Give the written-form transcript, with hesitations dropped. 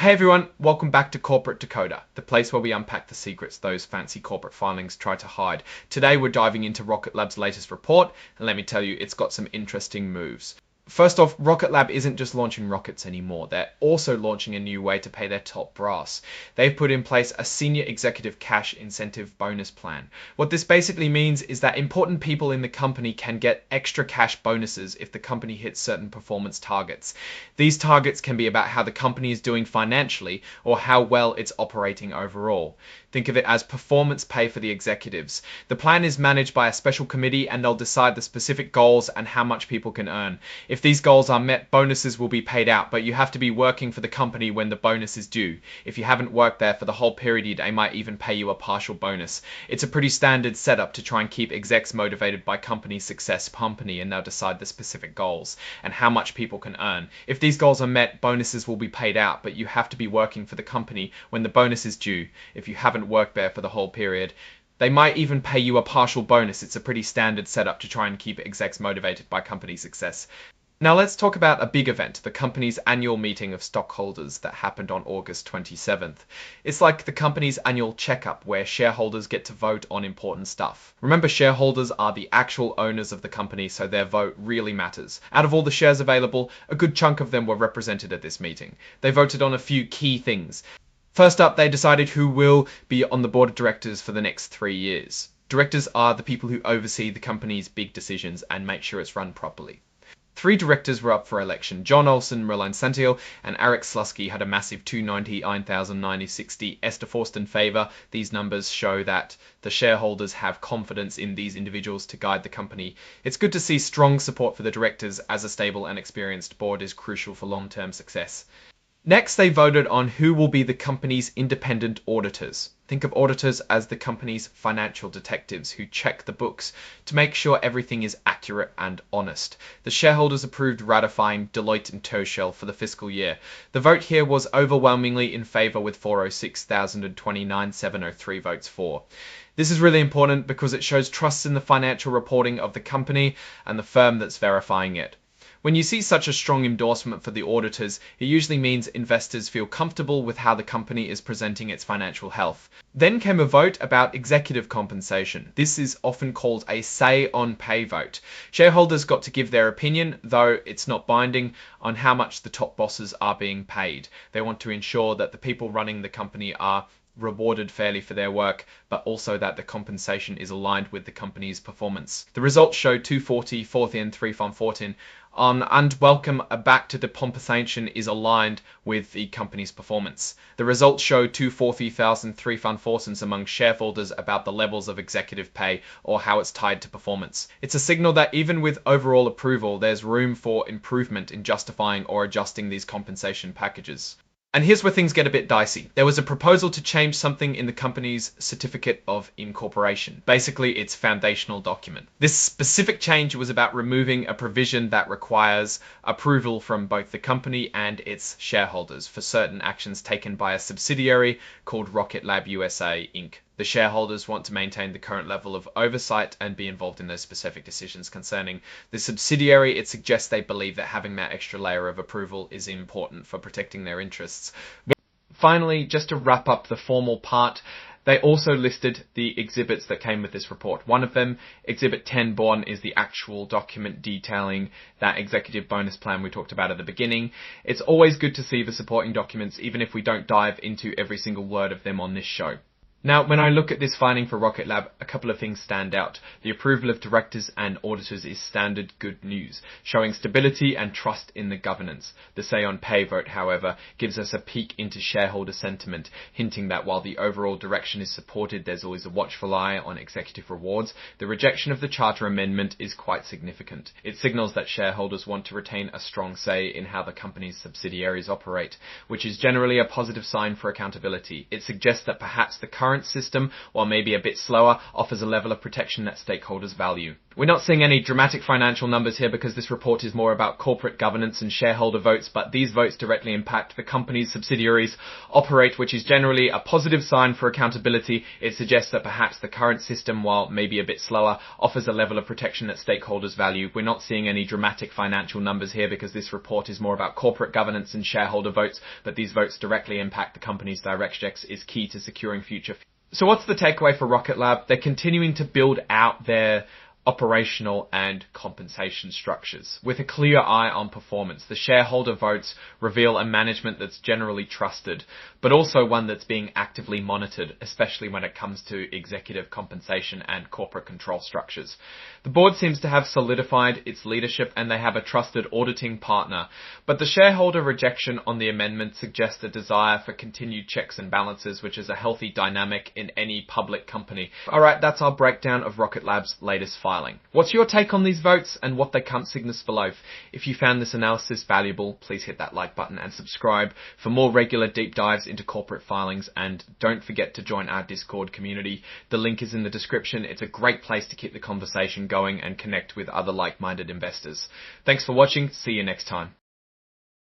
Hey everyone, welcome back to Corporate Decoder, the place where we unpack the secrets those fancy corporate filings try to hide. Today we're diving into Rocket Lab's latest report, and let me tell you, it's got some interesting moves. First off, Rocket Lab isn't just launching rockets anymore, they're also launching a new way to pay their top brass. They've put in place a senior executive cash incentive bonus plan. What this basically means is that important people in the company can get extra cash bonuses if the company hits certain performance targets. These targets can be about how the company is doing financially or how well it's operating overall. Think of it as performance pay for the executives. The plan is managed by a special committee and they'll decide the specific goals and how much people can earn. If these goals are met, bonuses will be paid out, but you have to be working for the company when the bonus is due. If you haven't worked there for the whole period, they might even pay you a partial bonus. It's a pretty standard setup to try and keep execs motivated by company success, and they'll decide the specific goals and how much people can earn. If these goals are met, bonuses will be paid out, but you have to be working for the company when the bonus is due. If you haven't worked there for the whole period, they might even pay you a partial bonus. It's a pretty standard setup to try and keep execs motivated by company success. Now let's talk about a big event, the company's annual meeting of stockholders that happened on August 27th. It's like the company's annual checkup where shareholders get to vote on important stuff. Remember, shareholders are the actual owners of the company, so their vote really matters. Out of all the shares available, a good chunk of them were represented at this meeting. They voted on a few key things. First up, they decided who will be on the board of directors for the next 3 years. Directors are the people who oversee the company's big decisions and make sure it's run properly. 3 directors were up for election. John Olson, Roland Santiel, and Eric Slusky had a massive 299,960. Esther Forced in favour. These numbers show that the shareholders have confidence in these individuals to guide the company. It's good to see strong support for the directors, as a stable and experienced board is crucial for long-term success. Next, they voted on who will be the company's independent auditors. Think of auditors as the company's financial detectives who check the books to make sure everything is accurate and honest. The shareholders approved ratifying Deloitte and Touche for the fiscal year. The vote here was overwhelmingly in favour with 406,029,703 votes for. This is really important because it shows trust in the financial reporting of the company and the firm that's verifying it. When you see such a strong endorsement for the auditors, it usually means investors feel comfortable with how the company is presenting its financial health. Then came a vote about executive compensation. This is often called a say on pay vote. Shareholders got to give their opinion, though it's not binding, on how much the top bosses are being paid. They want to ensure that the people running the company are rewarded fairly for their work, but also that the compensation is aligned with the company's performance. The results show 240, 40 and 3 from 14 on and welcome back to the compensation is aligned with the company's performance. The results show 240,003 fund fortunes among shareholders about the levels of executive pay or how it's tied to performance. It's a signal that even with overall approval, there's room for improvement in justifying or adjusting these compensation packages. And here's where things get a bit dicey. There was a proposal to change something in the company's certificate of incorporation, basically its foundational document. This specific change was about removing a provision that requires approval from both the company and its shareholders for certain actions taken by a subsidiary called Rocket Lab USA Inc. The shareholders want to maintain the current level of oversight and be involved in those specific decisions concerning the subsidiary. It suggests they believe that having that extra layer of approval is important for protecting their interests. Finally, just to wrap up the formal part, they also listed the exhibits that came with this report. One of them, Exhibit 10.1, is the actual document detailing that executive bonus plan we talked about at the beginning. It's always good to see the supporting documents, even if we don't dive into every single word of them on this show. Now, when I look at this finding for Rocket Lab, a couple of things stand out. The approval of directors and auditors is standard good news, showing stability and trust in the governance. The say on pay vote, however, gives us a peek into shareholder sentiment, hinting that while the overall direction is supported, there's always a watchful eye on executive rewards. The rejection of the charter amendment is quite significant. It signals that shareholders want to retain a strong say in how the company's subsidiaries operate, which is generally a positive sign for accountability. It suggests that perhaps the current system, while maybe a bit slower, offers a level of protection that stakeholders value. We're not seeing any dramatic financial numbers here because this report is more about corporate governance and shareholder votes, but these votes directly impact the company's subsidiaries operate, which is generally a positive sign for accountability. It suggests that perhaps the current system, while maybe a bit slower, offers a level of protection that stakeholders value. We're not seeing any dramatic financial numbers here because this report is more about corporate governance and shareholder votes, but these votes directly impact the company's direction is key to securing future. So what's the takeaway for Rocket Lab? They're continuing to build out their operational and compensation structures with a clear eye on performance. The shareholder votes reveal a management that's generally trusted, but also one that's being actively monitored, especially when it comes to executive compensation and corporate control structures. The board seems to have solidified its leadership and they have a trusted auditing partner, but the shareholder rejection on the amendment suggests a desire for continued checks and balances, which is a healthy dynamic in any public company. Alright, that's our breakdown of Rocket Lab's latest filing. What's your take on these votes and what they come signals below? If you found this analysis valuable, please hit that like button and subscribe for more regular deep dives into corporate filings, and don't forget to join our Discord community. The link is in the description. It's a great place to keep the conversation going and connect with other like-minded investors. Thanks for watching. See you next time.